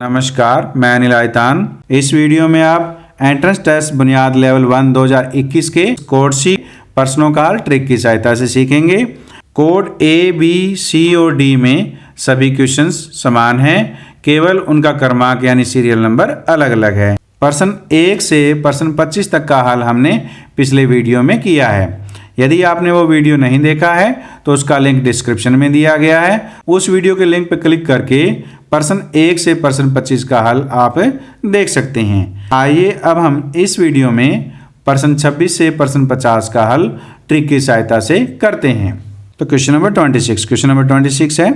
नमस्कार, मैं अनिल आयतान। इस वीडियो में आप एंट्रेंस टेस्ट बुनियाद लेवल 1 2021 के कोड सी प्रश्नों का हल ट्रिक की सहायता से सीखेंगे। कोड ए, बी, सी और डी में सभी क्वेश्चंस समान हैं, केवल उनका क्रमांक यानी सीरियल नंबर अलग अलग है। प्रश्न 1 से प्रश्न 25 तक का हल हमने पिछले वीडियो में किया है। यदि आपने वो वीडियो नहीं देखा है तो उसका लिंक डिस्क्रिप्शन में दिया गया है। उस वीडियो के लिंक पर क्लिक करके प्रश्न 1 से प्रश्न 25 का हल आप देख सकते हैं। आइए अब हम इस वीडियो में प्रश्न 26 से प्रश्न 50 का हल ट्रिक की सहायता से करते हैं। तो क्वेश्चन नंबर 26 है,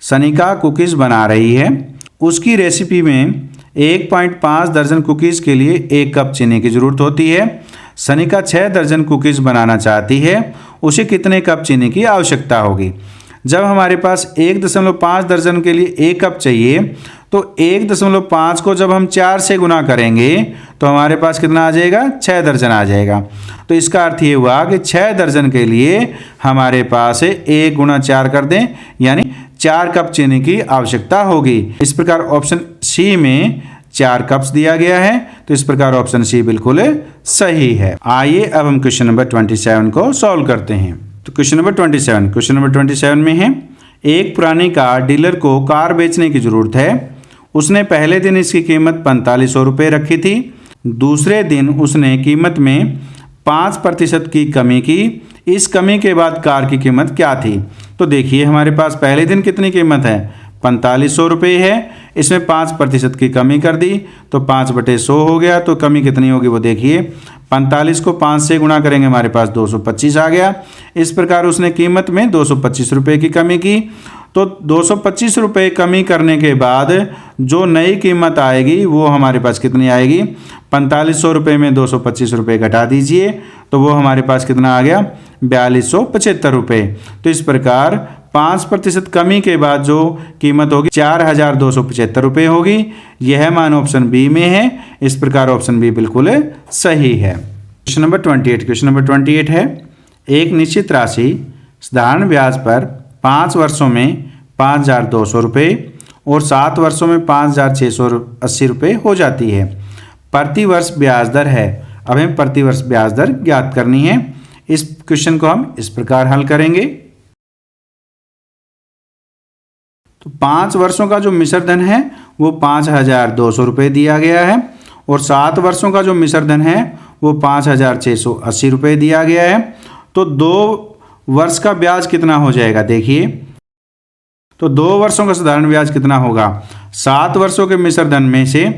सनिका कुकीज़ बना रही है। उसकी रेसिपी में 1.5 दर्जन कुकीज़ के लिए 1 कप चीनी की ज़रूरत होती है। सनिका 6 दर्जन कुकीज़ बनाना चाहती है, उसे कितने कप चीनी की आवश्यकता होगी। जब हमारे पास 1.5 दर्जन के लिए 1 कप चाहिए तो 1.5 को जब हम 4 से गुना करेंगे तो हमारे पास कितना आ जाएगा, 6 दर्जन आ जाएगा। तो इसका अर्थ ये हुआ कि 6 दर्जन के लिए हमारे पास 1 गुना 4 कर दें, यानी 4 कप चीनी की आवश्यकता होगी। इस प्रकार ऑप्शन सी में 4 कप्स दिया गया है, तो इस प्रकार ऑप्शन सी बिल्कुल सही है। आइए अब हम क्वेश्चन नंबर 27 को सॉल्व करते हैं। तो क्वेश्चन नंबर 27 में है, एक पुरानी कार डीलर को कार बेचने की ज़रूरत है। उसने पहले दिन इसकी कीमत 4500 रुपये रखी थी। दूसरे दिन उसने कीमत में 5% की कमी की। इस कमी के बाद कार की कीमत क्या थी। तो देखिए हमारे पास पहले दिन कितनी कीमत है, 4500 रुपये है। इसमें 5% की कमी कर दी तो 5/100 हो गया। तो कमी कितनी होगी वो देखिए, 45 को 5 से गुणा करेंगे हमारे पास 225 आ गया। इस प्रकार उसने कीमत में 225 रुपये की कमी की। तो 225 रुपये कमी करने के बाद जो नई कीमत आएगी वो हमारे पास कितनी आएगी, 4500 रुपये में 225 रुपये घटा दीजिए तो वो हमारे पास कितना आ गया, 4275 रुपये। तो इस प्रकार 5% कमी के बाद जो कीमत होगी 4275 रुपये होगी। यह मान ऑप्शन बी में है। इस प्रकार ऑप्शन बी बिल्कुल सही है। क्वेश्चन नंबर 28 है, एक निश्चित राशि साधारण ब्याज पर 5 वर्षों में 5200 रुपये और 7 वर्षों में 5680 रुपये हो जाती है। प्रति वर्ष ब्याज दर है। अब हमें प्रति वर्ष ब्याज दर ज्ञात करनी है। इस क्वेश्चन को हम इस प्रकार हल करेंगे। तो 5 वर्षों का जो मिश्र धन है वो 5200 रुपये दिया गया है और 7 वर्षों का जो मिश्र धन है वो 5680 रुपये दिया गया है। तो 2 वर्ष का ब्याज कितना हो जाएगा, देखिए तो 2 वर्षों का साधारण ब्याज कितना होगा, 7 वर्षों के मिश्र धन में से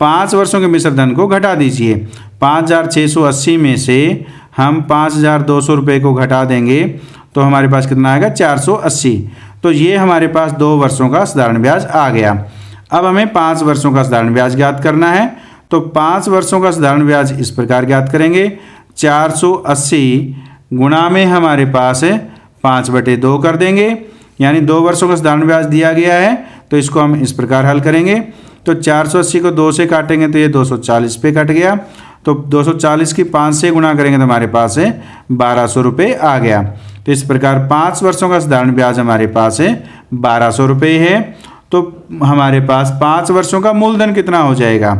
5 वर्षों के मिश्र धन को घटा दीजिए। 5680 में से हम 5200 रुपये को घटा देंगे तो हमारे पास कितना आएगा, 480। तो ये हमारे पास 2 वर्षों का साधारण ब्याज आ गया। अब हमें 5 वर्षों का साधारण ब्याज ज्ञात करना है। तो 5 वर्षों का साधारण ब्याज इस प्रकार ज्ञात करेंगे, 480 गुणा में हमारे पास 5/2 कर देंगे, यानी 2 वर्षों का साधारण ब्याज दिया गया है। तो इसको हम इस प्रकार हल करेंगे। तो 480 को 2 से काटेंगे तो ये 240 पे कट गया। तो 240 की 5 से गुणा करेंगे तो हमारे पास 1200 रुपये आ गया। तो इस प्रकार 5 वर्षों का साधारण ब्याज हमारे पास 1200 रुपये है। तो हमारे पास 5 वर्षों का मूलधन कितना हो जाएगा,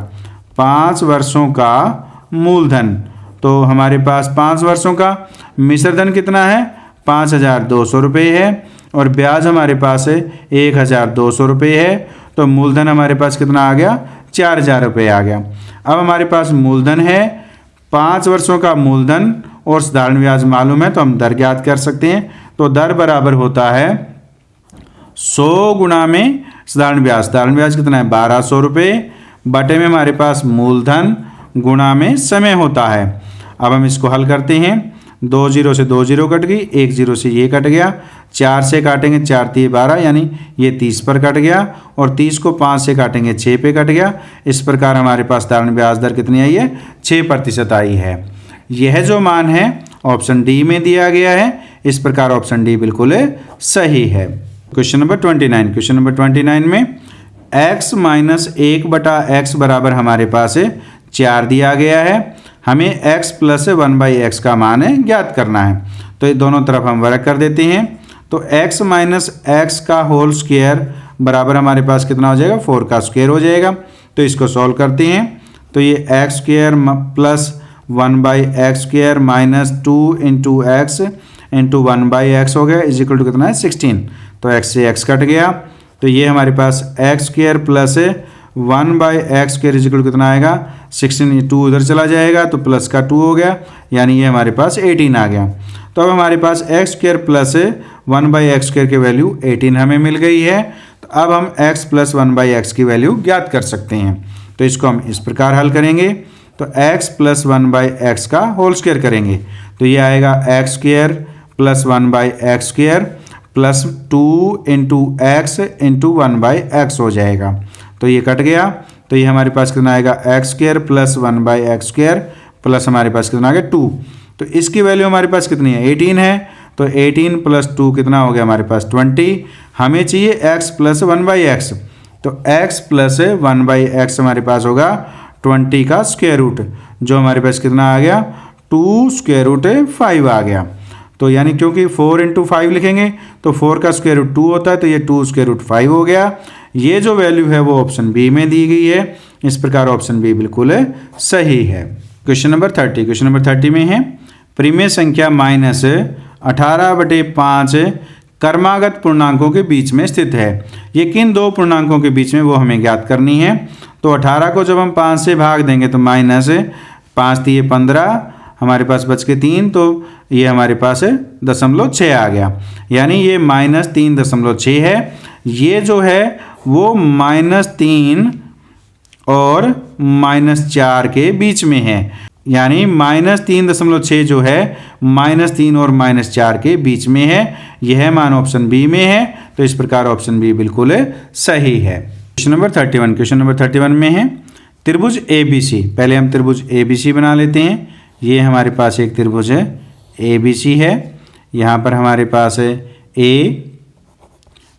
5 वर्षों का मूलधन। तो हमारे पास 5 वर्षों का मिश्र धन कितना है, 5200 रुपये है और ब्याज हमारे पास 1200 रुपये है। तो मूलधन हमारे पास कितना आ गया, 4000 रुपये आ गया। अब हमारे पास मूलधन है, 5 वर्षों का मूलधन और साधारण ब्याज मालूम है तो हम दर ज्ञात कर सकते हैं। तो दर बराबर होता है 100 गुणा में साधारण ब्याज। साधारण ब्याज कितना है, 1200 रुपये बटे में हमारे पास मूलधन गुणा में समय होता है। अब हम इसको हल करते हैं। 2 0 से 2 0 कट गई, 1 0 से ये कट गया, 4 से काटेंगे 4 3 12 यानी ये 30 पर कट गया और 30 को 5 से काटेंगे 6 पे कट गया। इस प्रकार हमारे पास साधारण ब्याज दर कितनी आई है, 6% आई है। यह जो मान है ऑप्शन डी में दिया गया है। इस प्रकार ऑप्शन डी बिल्कुल सही है। क्वेश्चन नंबर 29 में x - 1/x बराबर हमारे पास 4 दिया गया है। हमें x + 1/x का मान ज्ञात करना है। तो ये दोनों तरफ हम वर्ग कर देते हैं। तो x - x का होल स्क्वायर बराबर हमारे पास कितना हो जाएगा 4 का स्क्वायर हो जाएगा। तो इसको सॉल्व करते हैं तो ये x square plus 1/x² minus 2 into x into 1/x हो गया इज इक्वल टू कितना है 16। तो x से x कट गया तो ये हमारे पास x² plus 1/x² is equal to कितना आएगा 16, 2 उधर चला जाएगा तो प्लस का 2 हो गया, यानी ये हमारे पास 18 आ गया। तो अब हमारे पास x² प्लस 1/x² की वैल्यू 18 हमें मिल गई है। तो अब हम x प्लस 1/x की वैल्यू ज्ञात कर सकते हैं। तो इसको हम इस प्रकार हल करेंगे तो x प्लस 1/x का होल स्क्वायर करेंगे तो ये आएगा x² plus 1/x² plus 2 into x into 1/x हो जाएगा। तो ये कट गया तो ये हमारे पास कितना आएगा x² प्लस 1/x² प्लस हमारे पास कितना आ गया 2। तो इसकी वैल्यू हमारे पास कितनी है 18 है। तो 18 प्लस 2 कितना हो गया हमारे पास 20। हमें चाहिए x प्लस 1/x। तो x प्लस 1/x हमारे पास होगा 20 का स्क्वायर रूट, जो हमारे पास कितना आ गया 2 स्क्वायर रूट 5 आ गया। तो यानी क्योंकि 4 इंटू 5 लिखेंगे तो 4 का स्क्वायर रूट 2 होता है तो ये 2 स्क्वायर रूट 5 हो गया। ये जो वैल्यू है वो ऑप्शन बी में दी गई है। इस प्रकार ऑप्शन बी बिल्कुल सही है। Question number 30। क्वेश्चन नंबर 30 में है परिमेय संख्या -18/5 क्रमागत पूर्णांकों के बीच में स्थित है। ये किन दो पूर्णांकों के बीच में वो हमें ज्ञात करनी है। तो 18 को जब हम 5 से भाग देंगे तो -5 दिए 15 हमारे पास बच के 3 तो ये हमारे पास 0.6 आ गया, यानी ये -3.6 है। ये जो है वो -3 और -4 के बीच में है, यानी -3.6 जो है -3 और -4 के बीच में है। यह मान ऑप्शन बी में है। तो इस प्रकार ऑप्शन बी बिल्कुल सही है। Question number 31। क्वेश्चन नंबर 31 में है त्रिभुज ABC। पहले हम त्रिभुज ABC बना लेते हैं। ये हमारे पास एक त्रिभुज है ABC है। यहाँ पर हमारे पास है A,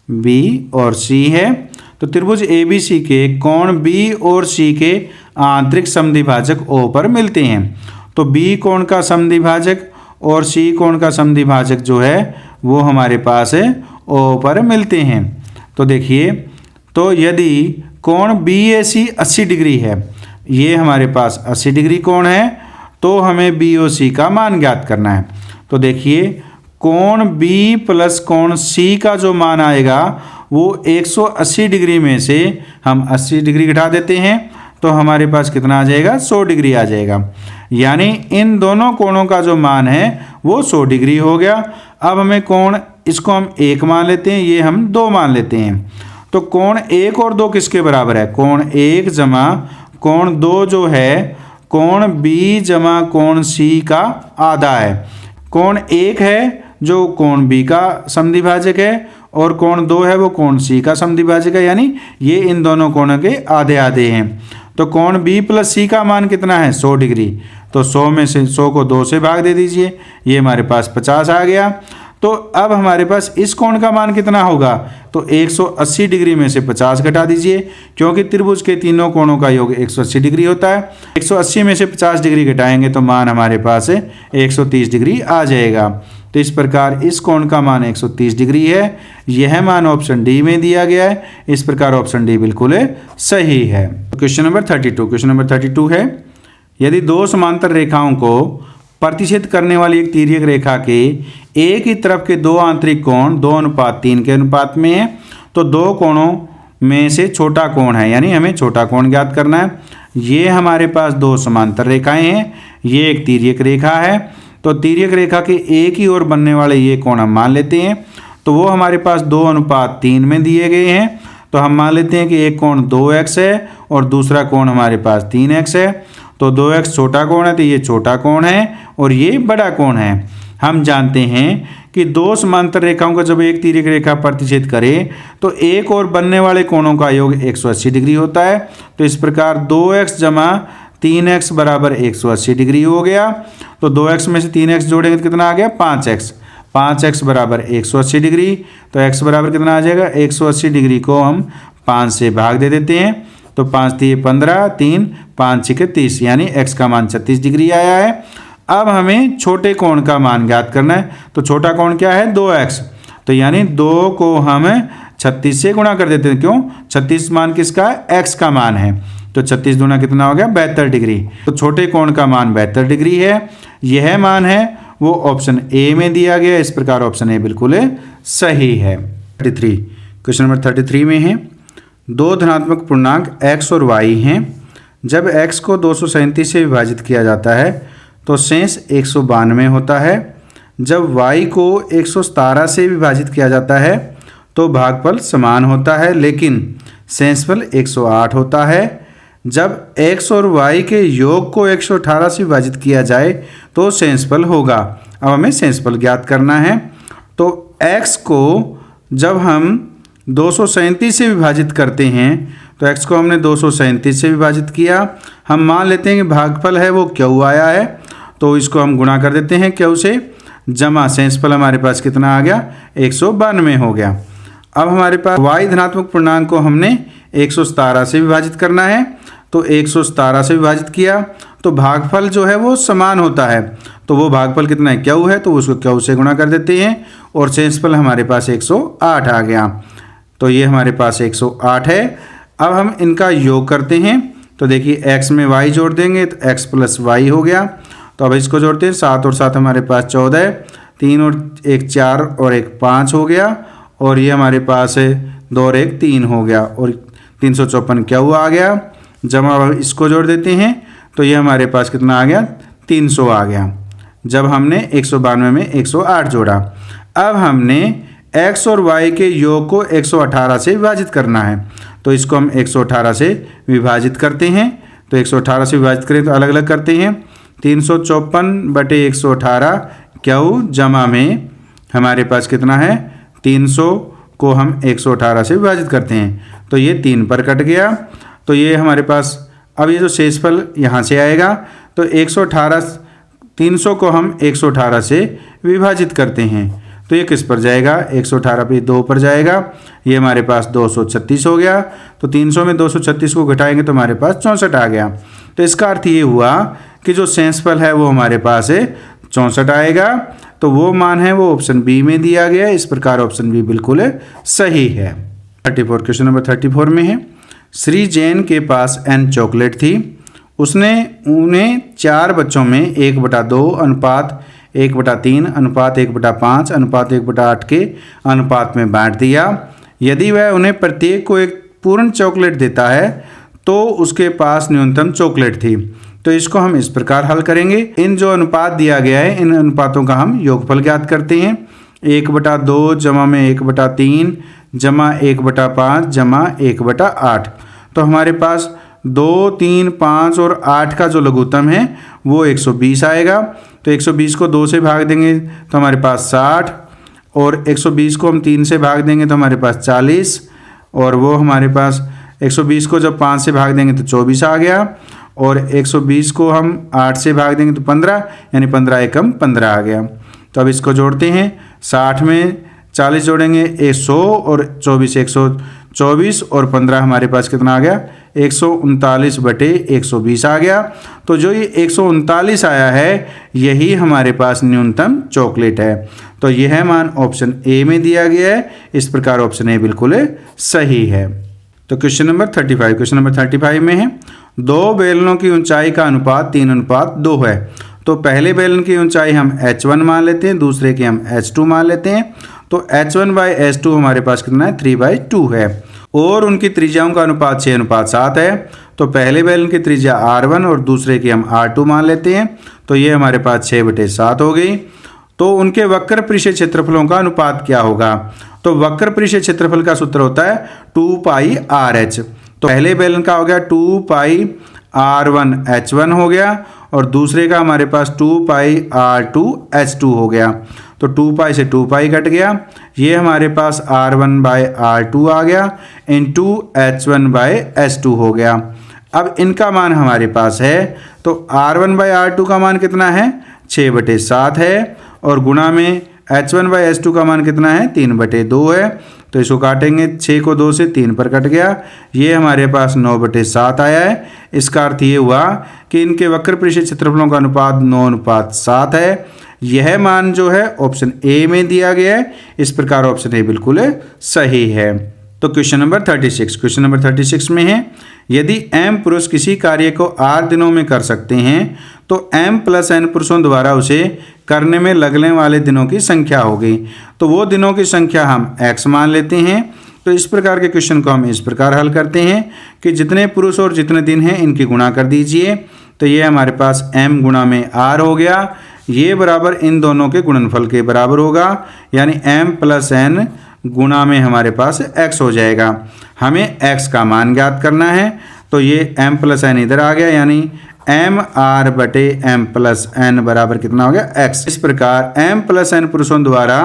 B और C है। तो त्रिभुज ABC के कोण B और C के आंतरिक समद्विभाजक O पर मिलते हैं। तो B कोण का समद्विभाजक और C कोण का समद्विभाजक जो है वो हमारे पास है O पर मिलते हैं। तो देखिए, तो यदि कोण BAC 80 डिग्री है, ये हमारे पास 80 डिग्री कोण है, तो हमें BOC का मान ज्ञात करना है। तो देखिए, कोण B प्लस कोण C का जो मान आएगा वो 180 डिग्री में से हम 80 डिग्री घटा देते हैं तो हमारे पास कितना आ जाएगा 100 डिग्री आ जाएगा, यानी इन दोनों कोणों का जो मान है वो 100 डिग्री हो गया। अब हमें कोण, इसको हम 1 मान लेते हैं, ये हम 2 मान लेते हैं। तो कोण 1 और 2 किसके बराबर है, कोण 1 जमा कोण 2 जो है कोण B जमा कोण C का आधा है। कोण 1 है जो कोण B का समद्विभाजक है और कोण 2 है वो कोण C का समद्विभाजक है, यानी ये इन दोनों कोणों के आधे आधे हैं। तो कोण B प्लस C का मान कितना है 100 डिग्री। तो 100 में से 100 को 2 से भाग दे दीजिए, ये हमारे पास 50 आ गया। तो अब हमारे पास इस कोण का मान कितना होगा, तो 180 डिग्री में से 50 घटा दीजिए, क्योंकि त्रिभुज के तीनों कोणों का योग 180 डिग्री होता है। 180 में से 50 डिग्री घटाएंगे तो मान हमारे पास 130 डिग्री आ जाएगा। तो इस प्रकार इस कोण का मान 130 डिग्री है। यह मान ऑप्शन डी में दिया गया है। इस प्रकार ऑप्शन डी बिल्कुल सही है। Question number 32। क्वेश्चन नंबर 32 है यदि दो समांतर रेखाओं को प्रतिच्छेद करने वाली एक तिर्यक रेखा के एक ही तरफ के दो आंतरिक कोण 2:3 के अनुपात में है, तो दो कोणों में से छोटा कोण है, यानी हमें छोटा कोण ज्ञात करना है। ये हमारे पास दो समांतर रेखाएं हैं, ये एक तिर्यक रेखा है। तो तिर्यक रेखा के एक ही ओर बनने वाले ये कोण हम मान लेते हैं, तो वो हमारे पास 2:3 में दिए गए हैं। तो हम मान लेते हैं कि एक कोण 2x है और दूसरा कोण हमारे पास 3x है। तो 2x छोटा कोण है तो ये छोटा कोण है और ये बड़ा कोण है। हम जानते हैं कि दो समांतर रेखाओं को जब एक तिर्यक रेखा प्रतिच्छेद करे तो एक और बनने वाले कोणों का योग 180 डिग्री होता है। तो इस प्रकार 2x जमा 3x बराबर 180 डिग्री हो गया। तो 2x में से 3x जोड़ेंगे तो कितना आ गया 5x। 5x बराबर 180 डिग्री। तो x बराबर कितना आ जाएगा 180 डिग्री को हम 5 से भाग दे देते हैं। तो 5 दिए 15, 3 5 6 30, यानी x का मान 36 डिग्री आया है। अब हमें छोटे कोण का मान ज्ञात करना है। तो छोटा कोण क्या है 2x। तो यानी 2 को हम 36 से गुणा कर देते हैं। क्यों? 36 मान किसका है? x का मान है। तो 36 दूना कितना हो गया? 72 डिग्री। तो छोटे कोण का मान 72 डिग्री है। यह मान है वो ऑप्शन ए में दिया गया। इस प्रकार ऑप्शन ए बिल्कुल सही है। 33 क्वेश्चन नंबर 33 में है, दो धनात्मक पूर्णांक x और y हैं। जब x को 237 से विभाजित किया जाता है तो शेष 192 होता है। जब y को 117 से विभाजित किया जाता है तो भागफल समान होता है लेकिन शेषफल 108 होता है। जब x और y के योग को 118 से विभाजित किया जाए तो शेषफल होगा। अब हमें शेषफल ज्ञात करना है। तो x को जब हम 237 से विभाजित करते हैं तो x को हमने 237 से विभाजित किया। हम मान लेते हैं कि भागफल है वो q आया है, तो इसको हम गुणा कर देते हैं q से, जमा शेषफल हमारे पास कितना आ गया? 192 हो गया। अब हमारे पास y धनात्मक पूर्णांक को हमने 117 से विभाजित करना है, तो 117 से विभाजित किया तो भागफल जो है वो समान होता है। तो वो भागफल कितना है? q है, तो उसको q से गुणा कर देते हैं और शेषफल हमारे पास 108 आ गया। तो ये हमारे पास 108 है। अब हम इनका योग करते हैं। तो देखिए x में y जोड़ देंगे तो x प्लस y हो गया। तो अब इसको जोड़ते हैं, 7 और 7 हमारे पास 14, 3 और 1 4 और 1 5 हो गया, और ये हमारे पास 2 और 1 3 हो गया, और 354 q आ गया। जमा इसको जोड़ देते हैं तो ये हमारे पास कितना आ गया? 300 आ गया। जब हमने 192 में 108 जोड़ा। अब हमने x और y के योग को 118 से विभाजित करना है, तो इसको हम 118 से विभाजित करते हैं। तो 118 से विभाजित करें तो अलग अलग करते हैं। 354/118 q जमा में हमारे पास कितना है? 300 को हम 118 से विभाजित करते हैं तो ये 3 पर कट गया। तो ये हमारे पास अब ये जो शेषफल यहाँ से आएगा, तो 118 300 को हम 118 से विभाजित करते हैं तो ये किस पर जाएगा? 118 पे 2 पर जाएगा। ये हमारे पास 236 हो गया। तो 300 में 236 को घटाएंगे तो हमारे पास 64 आ गया। तो इसका अर्थ ये हुआ कि जो शेषफल है वो हमारे पास 64 आएगा। तो वो मान है वो ऑप्शन बी में दिया गया है। इस प्रकार ऑप्शन बी बिल्कुल सही है। 34 क्वेश्चन नंबर 34 में है, श्री जैन के पास n चॉकलेट थी। उसने उन्हें 4 बच्चों में 1/2 अनुपात 1/3 अनुपात 1/5 अनुपात 1/8 के अनुपात में बांट दिया। यदि वह उन्हें प्रत्येक को एक पूर्ण चॉकलेट देता है तो उसके पास न्यूनतम चॉकलेट थी। तो इसको हम इस प्रकार हल करेंगे। इन जो अनुपात दिया गया है इन अनुपातों का हम योगफल ज्ञात करते हैं। 1/2 जमा में 1/3 जमा 1/5 जमा 1/8। तो हमारे पास 2, 3, 5 और 8 का जो लघुत्तम है वो 120 आएगा। तो 120 को 2 से भाग देंगे तो हमारे पास 60, और 120 को हम 3 से भाग देंगे तो हमारे पास 40, और वो हमारे पास 120 को जब 5 से भाग देंगे तो 24 आ गया, और 120 को हम 8 से भाग देंगे तो 15, यानी 15 एकम 15 आ गया। तो अब इसको जोड़ते हैं। 60 में 40 जोड़ेंगे 100, और 24 124, और 15 हमारे पास कितना आ गया? 139/120 आ गया। तो जो ये 139 आया है यही हमारे पास न्यूनतम चॉकलेट है। तो यह मान ऑप्शन ए में दिया गया है। इस प्रकार ऑप्शन ए बिल्कुल सही है। तो क्वेश्चन नंबर 35 क्वेश्चन नंबर 35 में है, 2 बेलनों की ऊंचाई का अनुपात 3:2 है। तो पहले बेलन की ऊंचाई हम h1 मान लेते हैं, दूसरे की हम h2 मान लेते हैं। तो h1/h2 हमारे पास कितना है? 3/2 है, और उनकी त्रिज्याओं का अनुपात 6:7 है। तो पहले बेलन की त्रिज्या r1 और दूसरे की हम r2 मान लेते हैं। तो ये हमारे पास 6/7 हो गई। तो उनके वक्र परिक्षेप क्षेत्रफलों का अनुपात क्या होगा? तो वक्र परिक्षेप क्षेत्रफल का सूत्र होता है 2πRh। तो पहले बेलन का हो गया 2πr1h1 हो गया, और दूसरे का हमारे पास 2πr2h2 हो गया। तो 2π से 2π कट गया। ये हमारे पास r1/r2 आ गया इंटू h1/h2 हो गया। अब इनका मान हमारे पास है, तो r1/r2 का मान कितना है? 6/7 है, और गुणा में h1/h2 का मान कितना है? 3/2 है। तो इसको काटेंगे, 6 को 2 से 3 पर कट गया। ये हमारे पास 9/7 आया है। इसका अर्थ ये हुआ कि इनके वक्र परिक्षेप क्षेत्रफलों का अनुपात 9:7 है। यह मान जो है ऑप्शन ए में दिया गया है। इस प्रकार ऑप्शन ए बिल्कुल सही है। तो क्वेश्चन नंबर 36 में है, यदि m पुरुष किसी कार्य को r दिनों में कर सकते हैं तो m + n पुरुषों द्वारा उसे करने में लगने वाले दिनों की संख्या होगी। तो वो दिनों की संख्या हम x मान लेते हैं। तो इस प्रकार के क्वेश्चन को हम इस प्रकार हल करते हैं कि जितने पुरुष और जितने दिन हैं इनकी गुणा कर दीजिए। तो ये हमारे पास m गुणा में r हो गया, ये बराबर इन दोनों के गुणनफल के बराबर होगा, यानी m + n गुणा में हमारे पास x हो जाएगा। हमें x का मान ज्ञात करना है, तो ये m + n इधर आ गया, यानी mr/m + n बराबर कितना हो गया x। इस प्रकार m + n पुरुषों द्वारा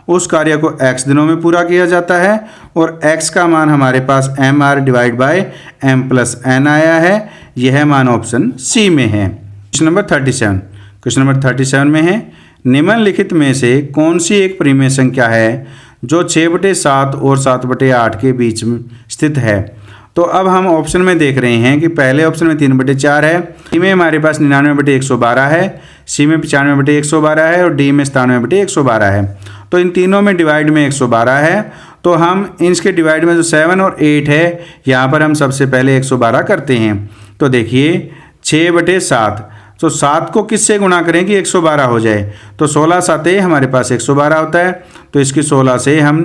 उस कार्य को x दिनों में पूरा किया जाता है और x का मान हमारे पास mr/m + n आया है। यह मान ऑप्शन सी में है। क्वेश्चन नंबर 37 में है, निम्नलिखित में से कौन सी एक परिमेय संख्या है जो 6/7 और 7/8 के बीच में स्थित है। तो अब हम ऑप्शन में देख रहे हैं कि पहले ऑप्शन में 3/4 है, डी में हमारे पास 99/112 है, सी में 95/112 है और डी में 97/112 है। तो इन तीनों में डिवाइड में 112 है, तो हम इसके डिवाइड में जो 7 और 8 है यहाँ पर हम सबसे पहले 112 करते हैं। तो देखिए 6/7, तो 7 को किससे गुणा करें कि 112 हो जाए, तो 16 7 हमारे पास 112 होता है। तो इसकी 16 से हम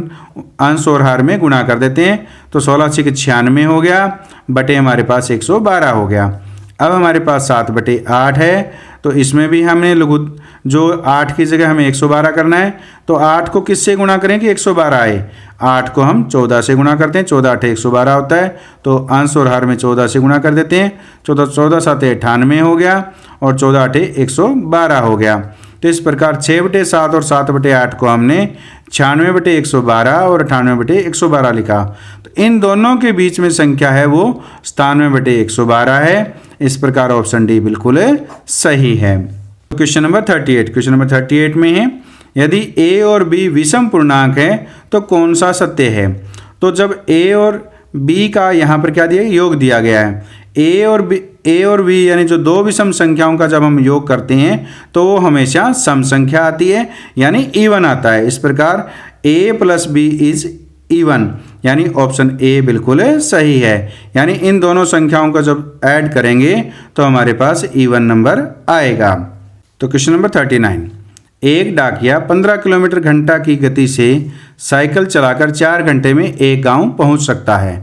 अंश और हर में गुणा कर देते हैं, तो 16 से 96 हो गया, बटे हमारे पास 112 हो गया। अब हमारे पास 7/8 है, तो इसमें भी हमने लघु जो 8 की जगह हमें 112 करना है, तो 8 को किससे गुणा करें कि 112 आए। 8 को हम 14 से गुणा करते हैं, 14 8 112 होता है, तो अंश और हर में 14 से गुणा कर देते हैं। 14 7 98 हो गया और 14 8 112 हो गया। तो इस प्रकार 6/7 और 7/8 को हमने 96/112 और 98/112 लिखा। तो इन दोनों के बीच में संख्या है वो 97/112 है। इस प्रकार ऑप्शन डी बिल्कुल सही है। क्वेश्चन नंबर 38 में है, यदि a और b विषम पूर्णांक है तो कौन सा सत्य है। तो जब a और b का यहाँ पर क्या दिया, योग दिया गया है। a और b यानी जो दो विषम संख्याओं का जब हम योग करते हैं तो वो हमेशा सम संख्या आती है, यानी इवन आता है। इस प्रकार a + b इज इवन, यानी ऑप्शन ए बिल्कुल सही है। यानी इन दोनों संख्याओं का जब ऐड करेंगे तो हमारे पास इवन नंबर आएगा। तो क्वेश्चन नंबर 39, एक डाकिया 15 किलोमीटर घंटा की गति से साइकिल चलाकर 4 घंटे में एक गांव पहुंच सकता है।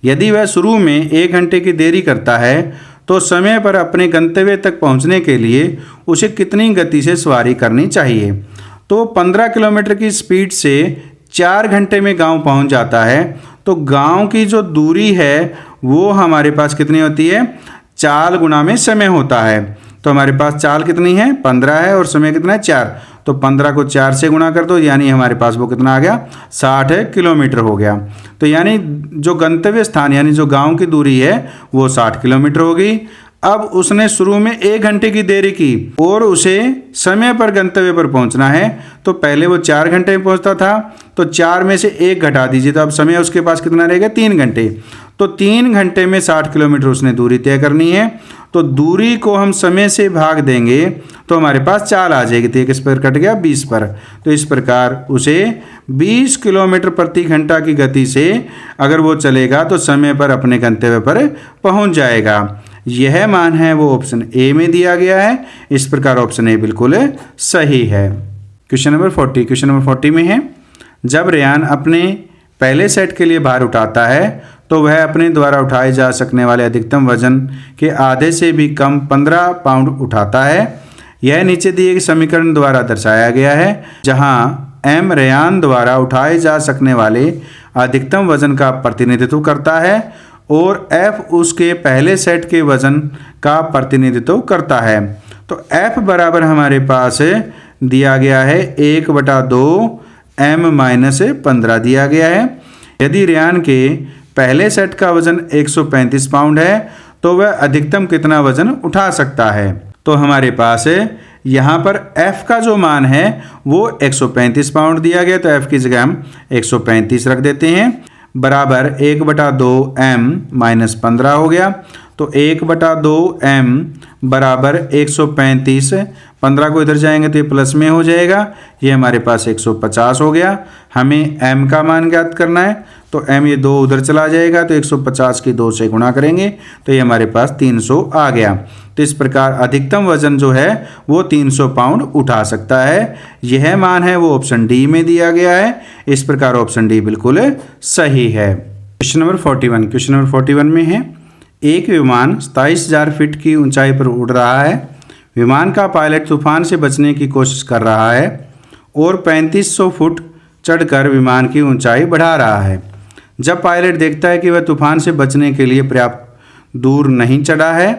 यदि वह शुरू में 1 घंटे की देरी करता है तो समय पर अपने गंतव्य तक पहुंचने के लिए उसे कितनी गति से सवारी करनी चाहिए। तो 15 किलोमीटर की स्पीड से 4 घंटे में गांव पहुंच जाता है, तो गांव की जो दूरी है वो हमारे पास कितनी होती है, चाल गुणा में समय होता है। तो हमारे पास चाल कितनी है, 15 है और समय कितना है, 4। तो 15 को 4 से गुणा कर दो, यानी हमारे पास वो कितना आ गया, 60 किलोमीटर हो गया। तो यानी जो गंतव्य स्थान यानी जो गांव की दूरी है वो 60 किलोमीटर होगी। अब उसने शुरू में 1 घंटे की देरी की और उसे समय पर गंतव्य पर पहुंचना है, तो पहले वो 4 घंटे में पहुंचता था, तो 4 में से 1 घटा दीजिए, तो अब समय उसके पास कितना रहेगा, 3 घंटे। तो 3 घंटे में 60 किलोमीटर उसने दूरी तय करनी है। तो दूरी को हम समय से भाग देंगे तो हमारे पास चाल आ जाएगी, तो 1 पर कट गया 20 पर। तो इस प्रकार उसे 20 किलोमीटर प्रति घंटा की गति से अगर वो चलेगा तो समय पर अपने गंतव्य पर पहुंच जाएगा। यह मान है वो ऑप्शन ए में दिया गया है। इस प्रकार ऑप्शन ए बिल्कुल सही है। क्वेश्चन नंबर 40 में है, जब रेयान अपने पहले सेट के लिए भार उठाता है तो वह अपने द्वारा उठाए जा सकने वाले अधिकतम वजन के आधे से भी कम 15 पाउंड उठाता है। यह नीचे दिए गए समीकरण द्वारा दर्शाया गया है, जहां m रेयान द्वारा उठाए जा सकने वाले अधिकतम वजन का प्रतिनिधित्व करता है और f उसके पहले सेट के वजन का प्रतिनिधित्व करता है। तो f बराबर हमारे पास दिया गया है 1/2 m-15 दिया गया है। यदि रेयान के पहले सेट का वजन 135 पाउंड है तो वह अधिकतम कितना वजन उठा सकता है। तो हमारे पास यहाँ पर f का जो मान है वो 135 पाउंड दिया गया, तो f की जगह हम 135 रख देते हैं, बराबर 1/2 m-15 हो गया। तो 1/2 m बराबर 135 15 को इधर जाएंगे तो ये प्लस में हो जाएगा, ये हमारे पास 150 हो गया। हमें m का मान ज्ञात करना है, तो m ये 2 उधर चला जाएगा, तो 150 की 2 से गुणा करेंगे तो ये हमारे पास 300 आ गया। तो इस प्रकार अधिकतम वजन जो है वो 300 पाउंड उठा सकता है। यह मान है वो ऑप्शन डी में दिया गया है। इस प्रकार ऑप्शन डी बिल्कुल सही है। क्वेश्चन नंबर 41, क्वेश्चन नंबर 41 में है, एक विमान 27,000 फीट की ऊंचाई पर उड़ रहा है। विमान का पायलट तूफान से बचने की कोशिश कर रहा है और 3500 फुट चढ़कर विमान की ऊंचाई बढ़ा रहा है। जब पायलट देखता है कि वह तूफान से बचने के लिए पर्याप्त दूर नहीं चढ़ा है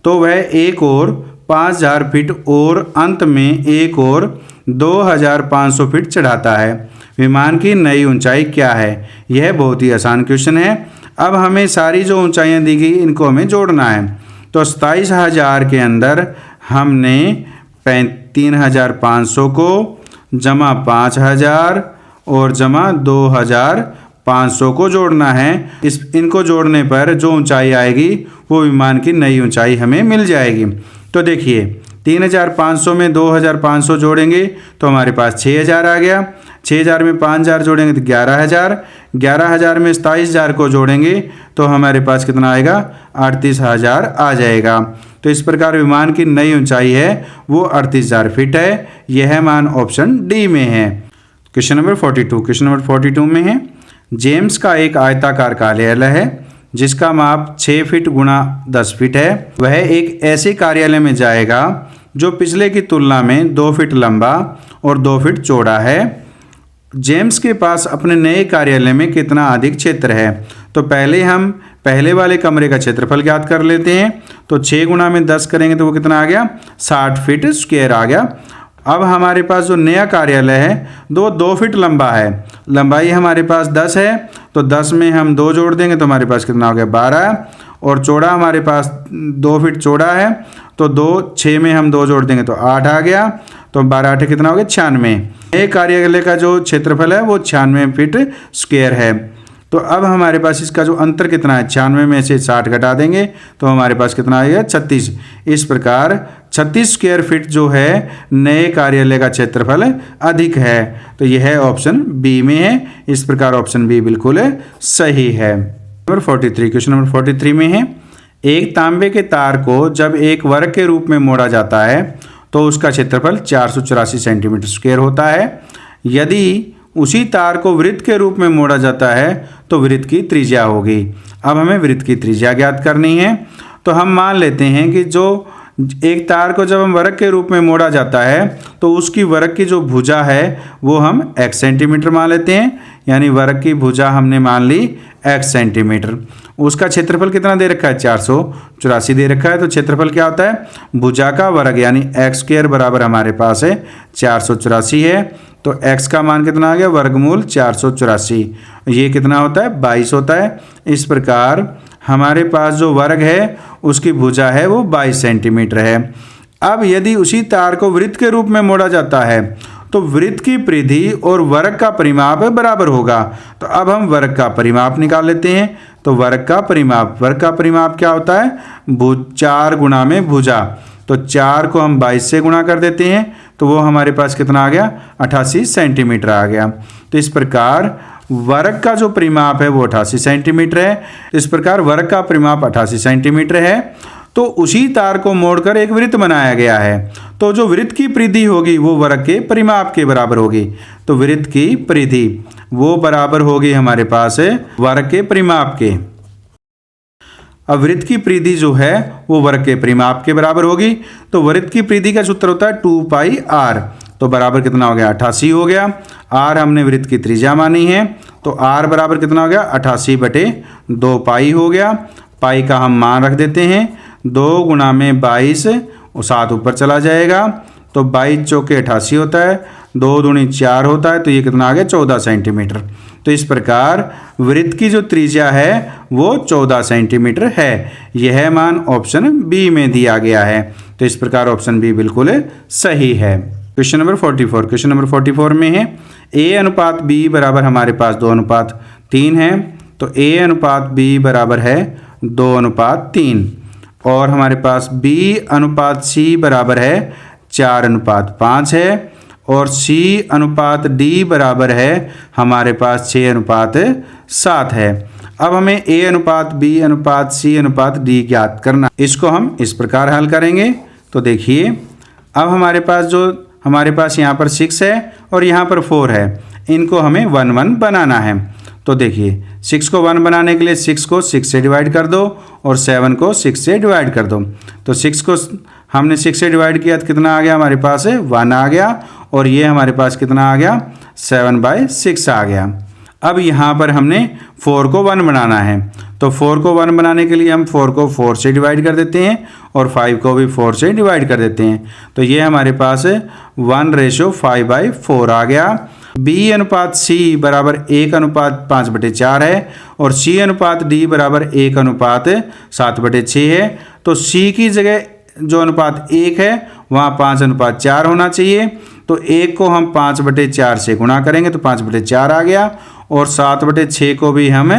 तो वह एक और 5,000 फीट और अंत में एक और 2,500 फीट चढ़ाता है। विमान की नई ऊंचाई क्या है? यह बहुत ही आसान क्वेश्चन है। अब हमें सारी जो ऊंचाइयां दी गई इनको हमें जोड़ना है। तो 27,000 के अंदर हमने 3,500 को जमा 5,000 और जमा 2,500 को जोड़ना है। इनको जोड़ने पर जो ऊंचाई आएगी वो विमान की नई ऊंचाई हमें मिल जाएगी। तो देखिए 3,500 में 2,500 जोड़ेंगे तो हमारे पास 6,000 आ गया। 6,000 में 5,000 जोड़ेंगे तो 11,000। 11,000 में 27,000 को जोड़ेंगे तो हमारे पास कितना आएगा? 38,000 आ जाएगा। तो इस प्रकार विमान की नई ऊंचाई है वो 38,000 फीट है। यह मान ऑप्शन डी में है। क्वेश्चन नंबर 42, क्वेश्चन नंबर 42 में है, जेम्स का एक आयताकार कार्यालय है जिसका माप 6 फीट गुणा 10 फीट है। वह एक ऐसे कार्यालय में जाएगा जो पिछले की तुलना में 2 फीट लंबा और 2 फीट चौड़ा है। जेम्स के पास अपने नए कार्यालय में कितना अधिक क्षेत्र है? तो पहले हम पहले वाले कमरे का क्षेत्रफल ज्ञात कर लेते हैं। तो 6 गुणा में 10 करेंगे तो वो कितना आ गया? 60 फीट स्क्वायर आ गया। अब हमारे पास जो नया कार्यालय है 2 फीट लंबा है, लंबाई हमारे पास 10 है, तो 10 में हम 2 जोड़ देंगे तो हमारे पास कितना हो गया? 12। और चौड़ा हमारे पास 2 फीट चौड़ा है, तो 6 में हम 2 जोड़ देंगे तो 8 आ गया। तो 12 8 कितना हो गया? 96। नए कार्यालय का जो क्षेत्रफल है वो 96 फीट स्क्वायर है। तो अब हमारे पास इसका जो अंतर कितना है? 96 में से 60 घटा देंगे तो हमारे पास कितना आएगा? 36। इस प्रकार 36 स्क्वायर फीट जो है नए कार्यालय का क्षेत्रफल अधिक है। तो यह ऑप्शन बी में है। इस प्रकार ऑप्शन बी बिल्कुल सही है। नंबर 43, क्वेश्चन नंबर 43 में है, एक तांबे के तार को जब एक वर्ग के रूप में मोड़ा जाता है तो उसका क्षेत्रफल 484 सेंटीमीटर स्क्वायर होता है। यदि उसी तार को वृत्त के रूप में मोड़ा जाता है तो वृत्त की त्रिज्या होगी। अब हमें वृत्त की त्रिज्या ज्ञात करनी है। तो हम मान लेते हैं कि जो एक तार को जब हम वर्ग के रूप में मोड़ा जाता है तो उसकी वर्ग की जो भुजा है वो हम x सेंटीमीटर मान लेते हैं। यानी वर्ग की भुजा हमने मान ली x सेंटीमीटर। उसका क्षेत्रफल कितना दे रखा है? 484 दे रखा है। तो क्षेत्रफल क्या होता है? भुजा का वर्ग, यानी x स्क्वायर बराबर हमारे पास है 484 है। तो x का मान कितना आ गया? वर्गमूल 484। ये कितना होता है? 22 होता है। इस प्रकार हमारे पास जो वर्ग है उसकी भुजा है वो 22 सेंटीमीटर है। अब यदि उसी तार को वृत्त के रूप में मोड़ा जाता है तो वृत्त की परिधि और वर्ग का परिमाप बराबर होगा। तो अब हम वर्ग का परिमाप निकाल लेते हैं। तो वर्ग का परिमाप क्या होता है? 4 गुणा में भुजा। तो 4 को हम 22 से गुणा कर देते हैं तो वो हमारे पास कितना आ गया? 88 सेंटीमीटर आ गया। तो इस प्रकार वर्ग का जो परिमाप है वो 88 सेंटीमीटर है। इस प्रकार वर्ग का परिमाप 88 सेंटीमीटर है। तो उसी तार को मोड़कर एक वृत्त बनाया गया है। तो जो वृत्त की परिधि होगी वो वर्ग के परिमाप के बराबर होगी। तो वृत्त की परिधि वो बराबर होगी हमारे पास वर्ग के परिमाप के। अब वृत्त की परिधि जो है वो वर्ग के परिमाप के बराबर होगी। तो वृत्त की परिधि का सूत्र होता है 2πr। तो बराबर कितना हो गया? 88 हो गया। r हमने वृत्त की त्रिज्या मानी है तो r बराबर कितना हो गया? 88/2 पाई हो गया। पाई का हम मान रख देते हैं 2 गुणा में 22 और 7 ऊपर चला जाएगा। तो 22 चौके 88 होता है, 2 दूनी 4 होता है, तो ये कितना आ गया? 14 सेंटीमीटर। तो इस प्रकार वृत्त की जो त्रिज्या है वो 14 सेंटीमीटर है। यह मान ऑप्शन बी में दिया गया है। तो इस प्रकार ऑप्शन बी बिल्कुल सही है। क्वेश्चन नंबर 44, क्वेश्चन नंबर 44 में है a/b बराबर हमारे पास 2:3 है। तो a/b बराबर है 2:3 और हमारे पास b/c बराबर है 4:5 है और C अनुपात D बराबर है हमारे पास 6:7 है। अब हमें A अनुपात B अनुपात C अनुपात D ज्ञात करना। इसको हम इस प्रकार हल करेंगे। तो देखिए अब हमारे पास यहाँ पर 6 है और यहाँ पर 4 है, इनको हमें 1 1 बनाना है। तो देखिए 6 को 1 बनाने के लिए 6 को 6 से डिवाइड कर दो और 7 को 6 से डिवाइड कर दो। तो 6 को हमने 6 से डिवाइड किया तो कितना आ गया हमारे पास 1 आ गया और ये हमारे पास कितना आ गया 7/6 आ गया। अब यहाँ पर हमने 4 को 1 बनाना है। तो 4 को 1 बनाने के लिए हम 4 को 4 से डिवाइड कर देते हैं और 5 को भी 4 से डिवाइड कर देते हैं। तो ये हमारे पास 1:5/4 आ गया। B अनुपात C बराबर 1:5/4 है और C अनुपात D बराबर 1:7/6 है। तो C की जगह जो अनुपात 1 है वहाँ 5:4 होना चाहिए। तो 1 को हम 5/4 से गुणा करेंगे तो 5/4 आ गया और 7/6 को भी हम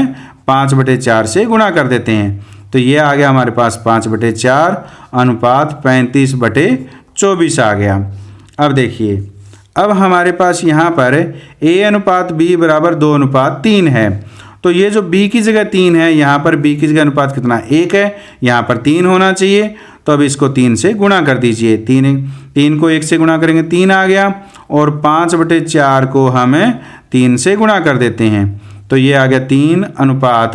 5/4 से गुणा कर देते हैं। तो ये आ गया हमारे पास 5/4 अनुपात 35/24 आ गया। अब देखिए अब हमारे पास यहाँ पर A अनुपात B बराबर 2:3 है। तो ये जो B की जगह 3 है, यहाँ पर B की जगह अनुपात कितना 1 है, यहाँ पर 3 होना चाहिए। तो अब इसको 3 से गुणा कर दीजिए। 3 को 1 से गुणा करेंगे 3 आ गया और 5/4 को हम 3 से गुणा कर देते हैं। तो ये आ गया 3 अनुपात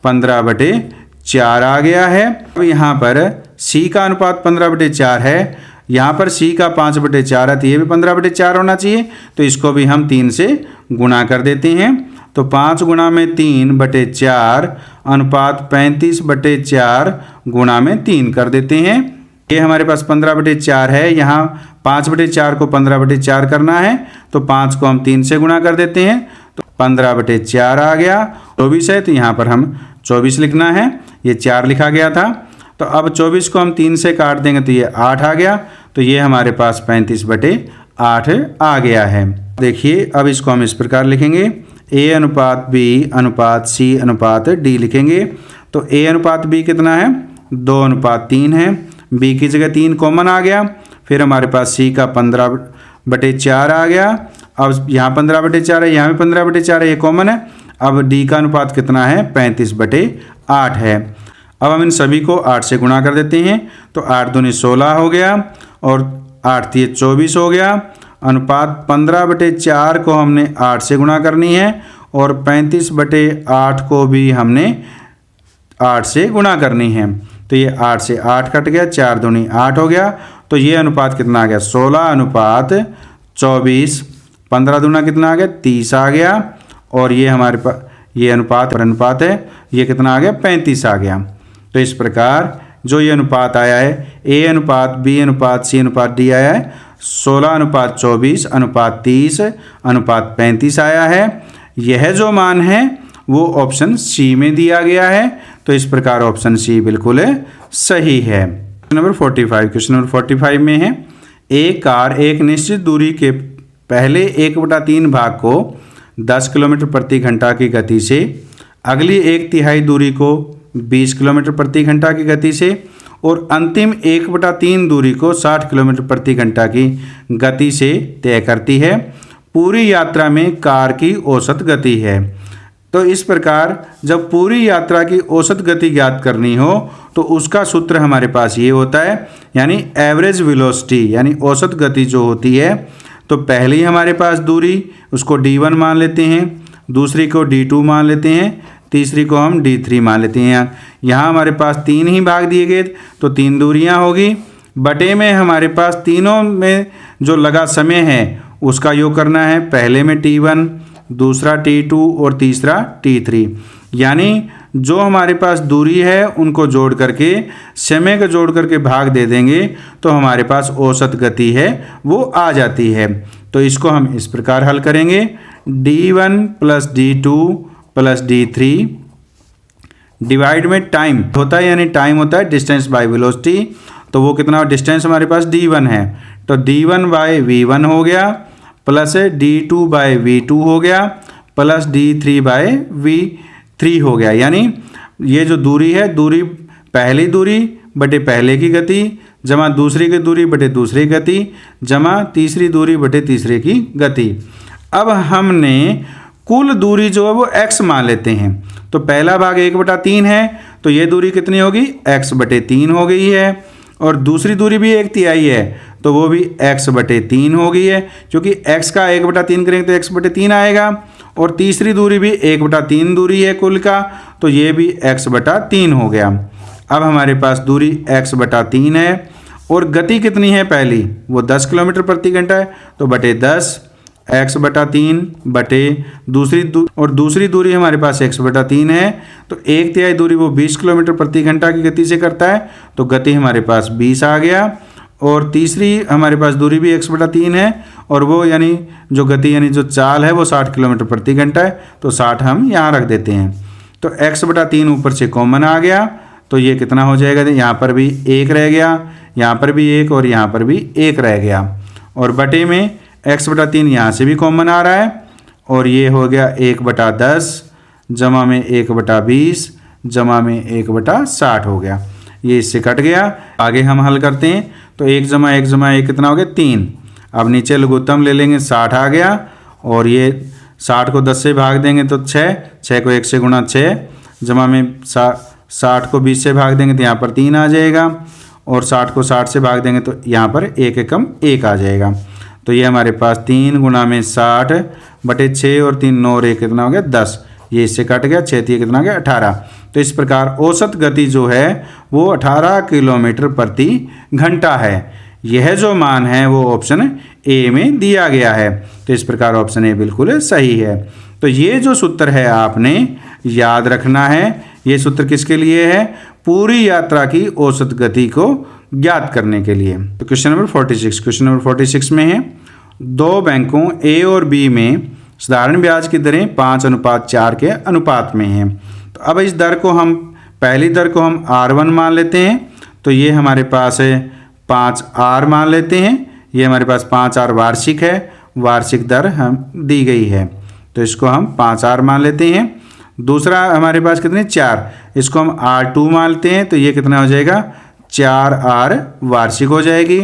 15/4 आ गया है। अब यहाँ पर C का अनुपात 15/4 है, यहाँ पर C का 5/4 है तो ये भी 15/4 होना चाहिए। तो इसको भी हम 3 से गुणा कर देते हैं। तो 5 गुणा में 3/4 अनुपात 35/4 गुणा में 3 कर देते हैं। ये हमारे पास 15/4 है, यहाँ 5/4 को 15/4 करना है तो 5 को हम 3 से गुणा कर देते हैं। तो 15/4 आ गया। 24 है तो यहाँ पर हम 24 लिखना है, ये 4 लिखा गया था। तो अब 24 को हम 3 से काट देंगे तो ये 8 आ गया। तो ये हमारे पास 35/8 आ गया है। देखिए अब इसको हम इस प्रकार लिखेंगे, A अनुपात B अनुपात C अनुपात D लिखेंगे। तो A अनुपात B कितना है 2:3 है, B की जगह 3 कॉमन आ गया। फिर हमारे पास C का 15/4 आ गया। अब यहाँ 15/4 है, यहाँ भी 15/4 है, ये कॉमन है। अब D का अनुपात कितना है 35/8 है। अब हम इन सभी को 8 से गुणा कर देते हैं। तो 8 दूनी 16 हो गया और 8 3 24 हो गया। अनुपात 15/4 को हमने 8 से गुणा करनी है और 35/8 को भी हमने 8 से गुणा करनी है। तो ये 8 से 8 कट गया, 4 दूनी 8 हो गया। तो ये अनुपात कितना आ गया 16:24। 15 दूना कितना आ गया 30 आ गया और ये हमारे पास ये अनुपात है, ये कितना आ गया 35 आ गया। तो इस प्रकार जो ये अनुपात आया है A अनुपात B अनुपात C अनुपात D आया है 16:24 अनुपात 30 अनुपात 35 आया है। यह जो मान है वो ऑप्शन C में दिया गया है। तो इस प्रकार ऑप्शन C बिल्कुल सही है। क्वेश्चन नंबर 45 में है, एक कार एक निश्चित दूरी के पहले 1/3 भाग को 10 किलोमीटर प्रति घंटा की गति से, अगली 1/3 दूरी को 20 किलोमीटर प्रति घंटा की गति से और अंतिम 1/3 दूरी को 60 किलोमीटर प्रति घंटा की गति से तय करती है। पूरी यात्रा में कार की औसत गति है। तो इस प्रकार जब पूरी यात्रा की औसत गति ज्ञात करनी हो तो उसका सूत्र हमारे पास ये होता है, यानी एवरेज वेलोसिटी, यानी औसत गति जो होती है। तो पहली हमारे पास दूरी उसको D1 मान लेते हैं, दूसरी को D2 मान लेते हैं, तीसरी को हम D3 मान लेते हैं। यहाँ हमारे पास 3 ही भाग दिए गए तो 3 दूरियाँ होगी। बटे में हमारे पास तीनों में जो लगा समय है उसका योग करना है। पहले में T1, दूसरा T2 और तीसरा T3। यानी जो हमारे पास दूरी है उनको जोड़ करके समय को जोड़ करके भाग दे देंगे तो हमारे पास औसत गति है वो आ जाती है। तो इसको हम इस प्रकार हल करेंगे, D1 + D2 + D3 डिवाइड में टाइम होता है, यानी टाइम होता है डिस्टेंस बाय वेलोसिटी। तो वो कितना डिस्टेंस हमारे पास D1 है तो D1/V1 हो गया प्लस D2/V2 हो गया प्लस D3/V3 हो गया। यानी ये जो दूरी है, दूरी पहली दूरी बटे पहले की गति जमा दूसरे की दूरी बटे दूसरे की गति जमा तीसरी दूरी बटे तीसरे की गति। अब हमने कुल दूरी जो है वो x मान लेते हैं। तो पहला भाग 1/3 है, तो ये दूरी कितनी होगी, x/3 हो गई है। और दूसरी दूरी भी 1/3 है, तो वो भी x/3 हो गई है, क्योंकि x का 1/3 करेंगे तो x/3 आएगा। और तीसरी दूरी भी 1/3 दूरी है कुल का, तो ये भी x/3 हो गया। अब हमारे पास दूरी x/3 है और गति कितनी है पहली, वो 10 किलोमीटर प्रति घंटा है, तो बटे 10 x/3 बटे दूसरी दूरी हमारे पास x/3 है, तो 1/3 दूरी वो 20 किलोमीटर प्रति घंटा की गति से करता है, तो गति हमारे पास 20 आ गया। और तीसरी हमारे पास दूरी भी x/3 है और वो यानी जो गति यानी जो चाल है वो 60 किलोमीटर प्रति घंटा है, तो 60 हम यहाँ रख देते हैं। तो x/3 ऊपर से कॉमन आ गया, तो ये कितना हो जाएगा, यहाँ पर भी 1 रह गया, यहाँ पर भी 1 और यहाँ पर भी 1 रह गया। और बटे में x/3 यहाँ से भी कॉमन आ रहा है, और ये हो गया 1/10 जमा में 1/20 जमा में 1/60 हो गया। ये इससे कट गया। आगे हम हल करते हैं, तो 1 जमा 1 जमा 1 कितना हो गया, 3। अब नीचे लघुत्तम ले लेंगे, 60 आ गया, और ये 60 को 10 से भाग देंगे तो 6 को 1 से गुणा 6 जमा में 60 को 20 से भाग देंगे तो यहाँ पर 3 आ जाएगा, और 60 को 60 से भाग देंगे तो यहाँ पर 1 एकम 1 आ जाएगा। तो ये हमारे पास 3 गुणा में 60 बटे 6 और 3 9 और 1 कितना हो गया, 10। ये इससे कट गया, 6 कितना हो गया, 18। तो इस प्रकार औसत गति जो है वो 18 किलोमीटर प्रति घंटा है। यह जो मान है वो ऑप्शन ए में दिया गया है, तो इस प्रकार ऑप्शन ए बिल्कुल सही है। तो ये जो सूत्र है आपने याद रखना है। ये सूत्र किसके लिए है, पूरी यात्रा की औसत गति को ज्ञात करने के लिए। तो क्वेश्चन नंबर 46 में है, दो बैंकों ए और बी में साधारण ब्याज की दरें 5:4 के अनुपात में हैं। तो अब इस दर को हम पहली दर को हम R1 मान लेते हैं, तो ये हमारे पास है 5R मान लेते हैं। ये हमारे पास 5R वार्षिक है, वार्षिक दर हम दी गई है, तो इसको हम 5R मान लेते हैं। दूसरा हमारे पास कितने 4, इसको हम R2 मानते हैं, तो ये कितना हो जाएगा 4R वार्षिक हो जाएगी।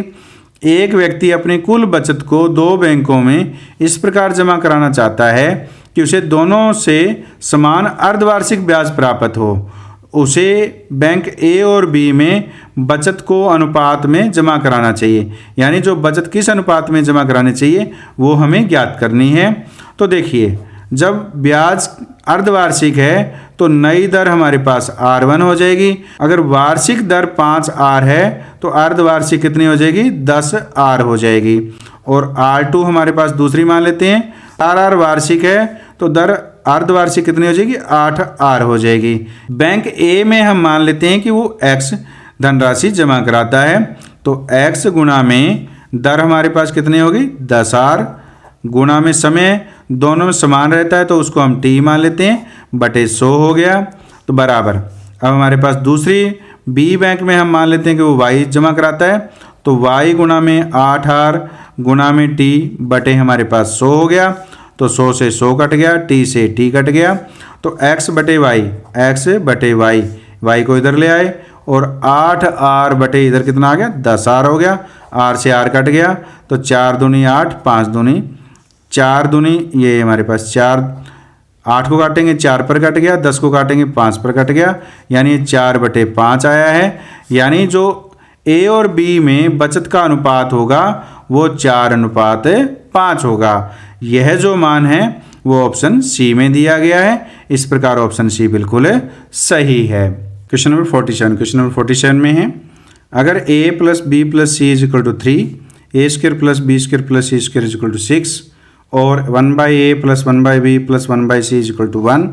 एक व्यक्ति अपनी कुल बचत को दो बैंकों में इस प्रकार जमा कराना चाहता है कि उसे दोनों से समान अर्धवार्षिक ब्याज प्राप्त हो। उसे बैंक ए और बी में बचत को अनुपात में जमा कराना चाहिए, यानी जो बचत किस अनुपात में जमा करानी चाहिए वो हमें ज्ञात करनी है। तो देखिए, जब ब्याज अर्धवार्षिक है तो नई दर हमारे पास R1 हो जाएगी। अगर वार्षिक दर 5R है तो अर्धवार्षिक कितनी हो जाएगी, 10R हो जाएगी। और R2 हमारे पास दूसरी मान लेते हैं, RR वार्षिक है तो दर अर्धवार्षिक कितनी हो जाएगी, 8R हो जाएगी। बैंक ए में हम मान लेते हैं कि वो X धनराशि जमा कराता है, तो X गुणा में दर हमारे पास कितनी होगी, 10R गुणा में समय दोनों में समान रहता है तो उसको हम T मान लेते हैं, बटे 100 हो गया, तो बराबर। अब हमारे पास दूसरी B बैंक में हम मान लेते हैं कि वो Y जमा कराता है, तो Y गुणा में 8R गुणा में T बटे हमारे पास 100 हो गया, तो 100 से 100 कट गया, T से T कट गया, तो X बटे Y, Y को इधर ले आए और 8R बटे इधर कितना आ गया, 10R हो गया, R से R कट गया, तो 4 दूनी 8, 5 दूनी 4 दूनी ये हमारे पास 4, 8 को काटेंगे 4 पर कट गया, 10 को काटेंगे 5 पर कट गया, यानी 4/5 आया है। यानी जो ए और बी में बचत का अनुपात होगा वो 4:5 होगा। यह जो मान है वो ऑप्शन सी में दिया गया है। इस प्रकार ऑप्शन सी बिल्कुल सही है। क्वेश्चन नंबर 47 में है, अगर a + b + c = 3, a² + b² + c² = 6 और 1/a + 1/b + 1/c = 1,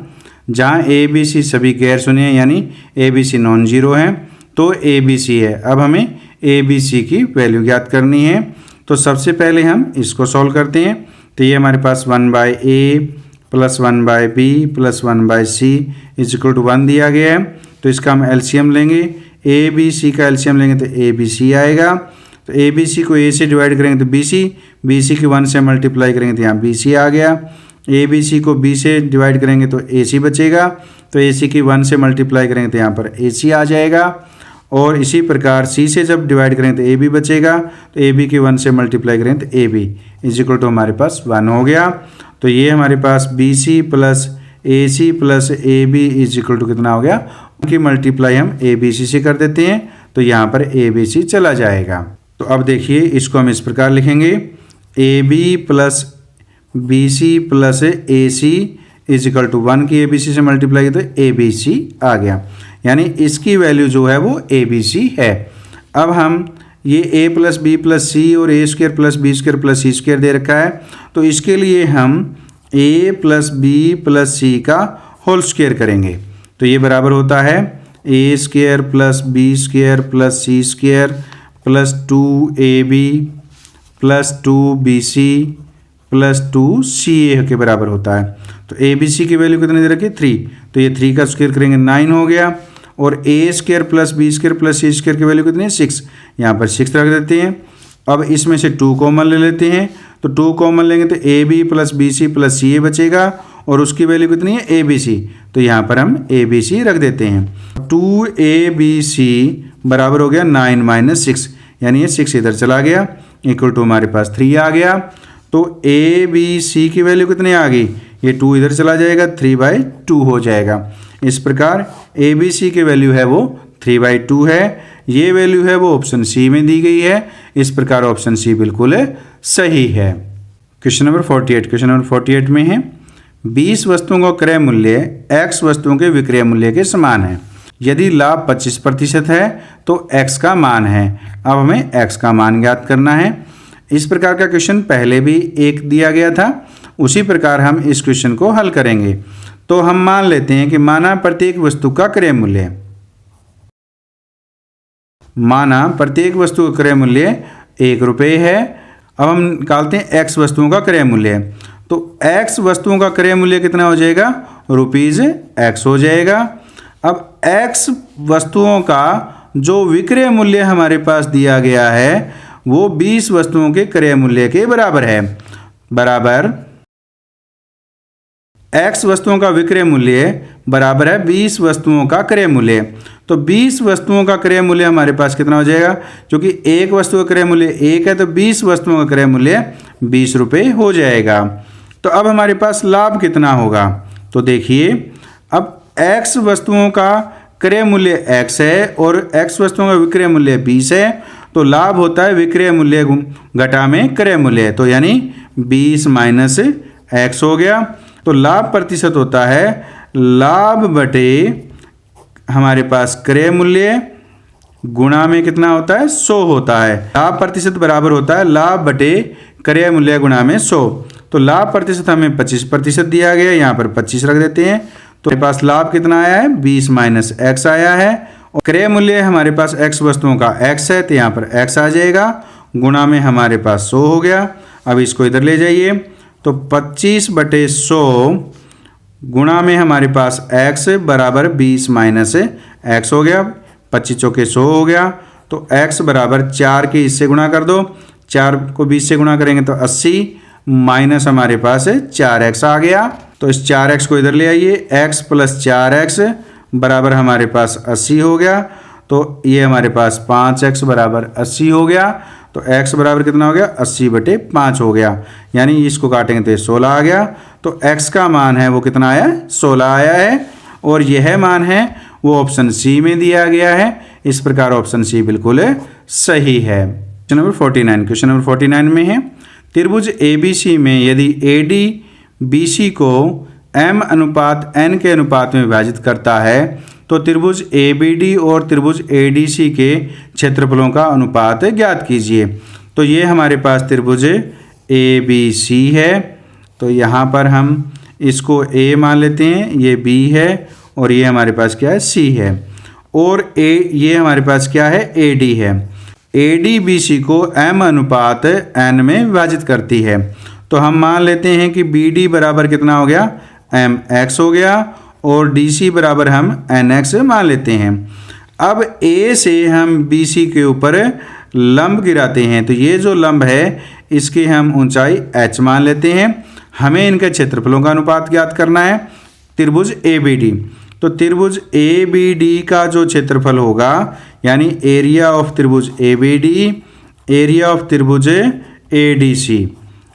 जहाँ a b c सभी गैर शून्य हैं यानी a b c non zero हैं, तो a b c है। अब हमें a b c की वैल्यू ज्ञात करनी है, तो सबसे पहले हम इसको सॉल्व करते हैं। तो ये हमारे पास 1/a + 1/b + 1/c = 1 दिया गया है, तो इसका हम एलसीएम लेंगे, a b c का एलसीएम लेंगे तो a b c आएगा। तो a b c को a से डिवाइड करेंगे तो b c को 1 से मल्टीप्लाई करेंगे तो यहाँ b c आ गया। a b c को b से डिवाइड करेंगे तो a c बचेगा, तो a c की 1 से मल्टीप्लाई करेंगे तो यहाँ पर a c आ जाएगा। और इसी प्रकार सी से जब डिवाइड करें तो ए बी बचेगा, तो ए बी के 1 से मल्टीप्लाई करें तो ए बी इज इक्वल टू हमारे पास 1 हो गया। तो ये हमारे पास b C plus A c plus a b is equal to कितना हो गया, उनकी मल्टीप्लाई हम ए बी सी से कर देते हैं, तो यहाँ पर ए बी सी चला जाएगा। तो अब देखिए इसको हम इस प्रकार लिखेंगे, A B plus B C plus A C is equal to 1 की ए बी सी से मल्टीप्लाई तो ए बी सी आ गया, यानी इसकी वैल्यू जो है वो ए बी सी है। अब हम ये a plus B plus C और A square plus B square plus C square दे रखा है, तो इसके लिए हम a plus B plus C का होल स्क्वायर करेंगे। तो ये बराबर होता है A square plus B square plus C square plus 2ab plus 2bc plus 2ca के बराबर होता है। तो abc की वैल्यू कितनी दे रखी है 3, तो ये 3 का स्क्वायर करेंगे 9 हो गया, और A square plus B square plus C square की वैल्यू कितनी है 6, यहाँ पर 6 रख देते हैं। अब इसमें से 2 कॉमन ले लेते हैं, तो 2 कॉमन लेंगे तो ए B plus B C plus C A बचेगा, और उसकी वैल्यू कितनी है ए बी सी, तो यहाँ पर हम ए बी सी रख देते हैं। 2abc बराबर हो गया 9 माइनस 6, यानी ये 6 इधर चला गया, इक्वल टू हमारे पास 3 आ गया। तो ए बी सी की वैल्यू कितनी आ गई, ये 2 इधर चला जाएगा, 3/2 हो जाएगा। इस प्रकार ए बी सी की वैल्यू है वो 3/2 है, ये वैल्यू है वो ऑप्शन सी में दी गई है। इस प्रकार ऑप्शन सी बिल्कुल सही है। क्वेश्चन नंबर 48, क्वेश्चन नंबर 48 में है 20 वस्तुओं का क्रय मूल्य x वस्तुओं के विक्रय मूल्य के समान है, यदि लाभ 25% है तो x का मान है। अब हमें x का मान ज्ञात करना है। इस प्रकार का क्वेश्चन पहले भी एक दिया गया था, उसी प्रकार हम इस क्वेश्चन को हल करेंगे। तो हम मान लेते हैं कि माना प्रत्येक वस्तु का क्रय मूल्य, माना प्रत्येक वस्तु का क्रय मूल्य 1 रुपये है। अब हम निकालते हैं x वस्तुओं का क्रय मूल्य, तो x वस्तुओं का क्रय मूल्य कितना हो जाएगा, रुपीज़ x हो जाएगा। अब x वस्तुओं का जो विक्रय मूल्य हमारे पास दिया गया है वो 20 वस्तुओं के क्रय मूल्य के बराबर है, बराबर x वस्तुओं का विक्रय मूल्य बराबर है 20 वस्तुओं का क्रय मूल्य। तो 20 वस्तुओं का क्रय मूल्य हमारे पास कितना हो जाएगा, क्योंकि एक वस्तु का क्रय मूल्य 1 है, तो 20 वस्तुओं का क्रय मूल्य 20 रुपये हो जाएगा। तो अब हमारे पास लाभ कितना होगा, तो देखिए अब x वस्तुओं का क्रय मूल्य x है और x वस्तुओं का विक्रय मूल्य 20 है, तो लाभ होता है विक्रय मूल्य घटा में क्रय मूल्य, तो यानी 20 माइनस x हो गया। तो लाभ प्रतिशत होता है लाभ बटे हमारे पास क्रय मूल्य गुणा में कितना होता है 100 होता है। लाभ प्रतिशत बराबर होता है लाभ बटे क्रय मूल्य गुणा में 100। तो लाभ प्रतिशत हमें 25% दिया गया, यहाँ पर 25 रख देते हैं। तो हमारे पास लाभ कितना आया है 20 माइनस x आया है, और क्रय मूल्य हमारे पास x वस्तुओं का x है, तो यहाँ पर x आ जाएगा, गुणा में हमारे पास 100 हो गया। अब इसको इधर ले जाइए, तो 25/100 गुणा में हमारे पास x बराबर 20 माइनस x हो गया, 25 चौके 100 हो गया। तो x बराबर 4 के इससे गुणा कर दो, 4 को 20 से गुणा करेंगे तो 80 माइनस हमारे पास 4x आ गया। तो इस 4x को इधर ले आइए, x प्लस 4x बराबर हमारे पास 80 हो गया। तो ये हमारे पास 5x बराबर 80 हो गया। तो x बराबर कितना हो गया 80/5 हो गया, यानी इसको काटेंगे तो 16 आ गया। तो x का मान है वो कितना आया 16 आया है, और यह मान है वो ऑप्शन सी में दिया गया है। इस प्रकार ऑप्शन सी बिल्कुल सही है। क्वेश्चन नंबर 49, क्वेश्चन नंबर 49 में है त्रिभुज ABC में यदि AD BC को m अनुपात n के अनुपात में विभाजित करता है तो त्रिभुज ABD और त्रिभुज ADC के क्षेत्रफलों का अनुपात ज्ञात कीजिए। तो ये हमारे पास त्रिभुज ABC है, तो यहाँ पर हम इसको A मान लेते हैं, ये B है, और ये हमारे पास क्या है C है, और ये हमारे पास क्या है AD है। AD BC को m अनुपात n में विभाजित करती है। तो हम मान लेते हैं कि BD बराबर कितना हो गया mx हो गया, और DC बराबर हम nx मान लेते हैं। अब A से हम BC के ऊपर लंब गिराते हैं, तो ये जो लंब है इसकी हम ऊंचाई h मान लेते हैं। हमें इनके क्षेत्रफलों का अनुपात ज्ञात करना है त्रिभुज ABD। तो त्रिभुज ए बी डी का जो क्षेत्रफल होगा यानी एरिया ऑफ त्रिभुज A B D, area of त्रिभुज ए डी सी,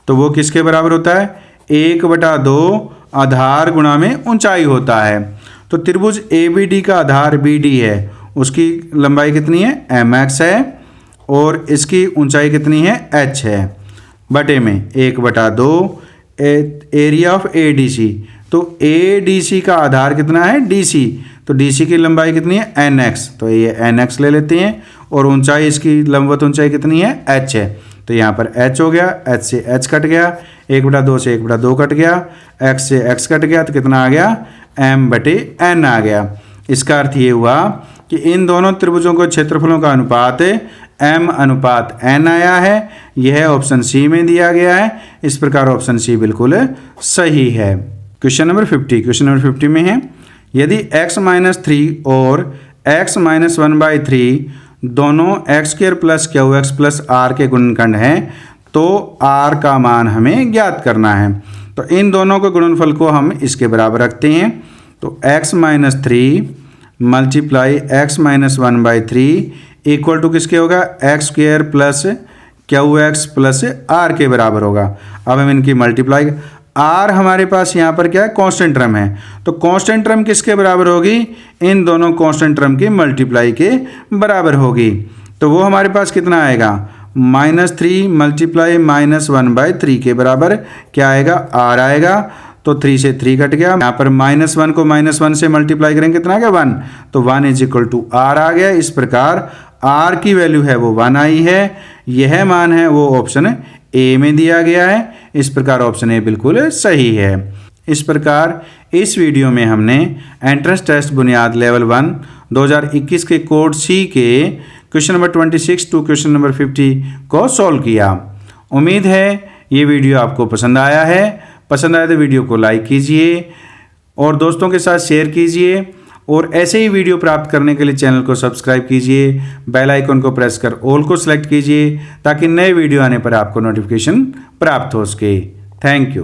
तो वो किसके बराबर होता है? 1/2 आधार गुणा में ऊंचाई होता है। तो त्रिभुज ए बी डी का आधार बी डी है, उसकी लंबाई कितनी है? mx है, और इसकी ऊंचाई कितनी है? h है, बटे में 1/2 area of A D C. तो ए डी सी का आधार कितना है? डी सी, तो डी सी की लंबाई कितनी है? nx, तो ये nx ले लेते हैं, और ऊंचाई इसकी लंबवत ऊंचाई कितनी है? h है, तो यहाँ पर h हो गया, h से h कट गया, 1/2 से 1/2 कट गया, x से x कट गया, तो कितना आ गया? m/n आ गया। इसका अर्थ ये हुआ कि इन दोनों त्रिभुजों के क्षेत्रफलों का अनुपात m/n आया है। यह ऑप्शन सी में दिया गया है। इस प्रकार ऑप्शन सी बिल्कुल सही है। क्वेश्चन नंबर 50, क्वेश्चन नंबर 50 में है यदि x-3 और x-1/3 दोनों x² + QX + R के गुणनखंड हैं तो R का मान हमें ज्ञात करना है। तो इन दोनों के गुणनफल को हम इसके बराबर रखते हैं। तो x-3 multiply x-1/3 equal to किसके होगा? x² + QX + R के बराबर होगा। अब हम इनकी मल्टीप्लाई, R हमारे पास यहाँ पर क्या है? कांस्टेंट टर्म है, तो कांस्टेंट टर्म किसके बराबर होगी? इन दोनों कांस्टेंट टर्म की मल्टीप्लाई के बराबर होगी। तो वो हमारे पास कितना आएगा? -3 मल्टीप्लाई -1/3 के बराबर क्या आएगा? R आएगा। तो 3 से 3 कट गया, यहाँ पर -1 को -1 से मल्टीप्लाई करेंगे कितना आ गया? 1, तो 1 = R आ गया। इस प्रकार R की वैल्यू है वो 1 आई है। यह मान है वो ऑप्शन ए में दिया गया है। इस प्रकार ऑप्शन ए बिल्कुल सही है। इस प्रकार इस वीडियो में हमने एंट्रेंस टेस्ट बुनियाद लेवल 1 2021 के कोड सी के question number 26 to question number 50 को सॉल्व किया। उम्मीद है ये वीडियो आपको पसंद आया है। पसंद आया तो वीडियो को लाइक कीजिए और दोस्तों के साथ शेयर कीजिए, और ऐसे ही वीडियो प्राप्त करने के लिए चैनल को सब्सक्राइब कीजिए, बेल आइकन को प्रेस कर ऑल को सिलेक्ट कीजिए ताकि नए वीडियो आने पर आपको नोटिफिकेशन प्राप्त हो सके। Thank you.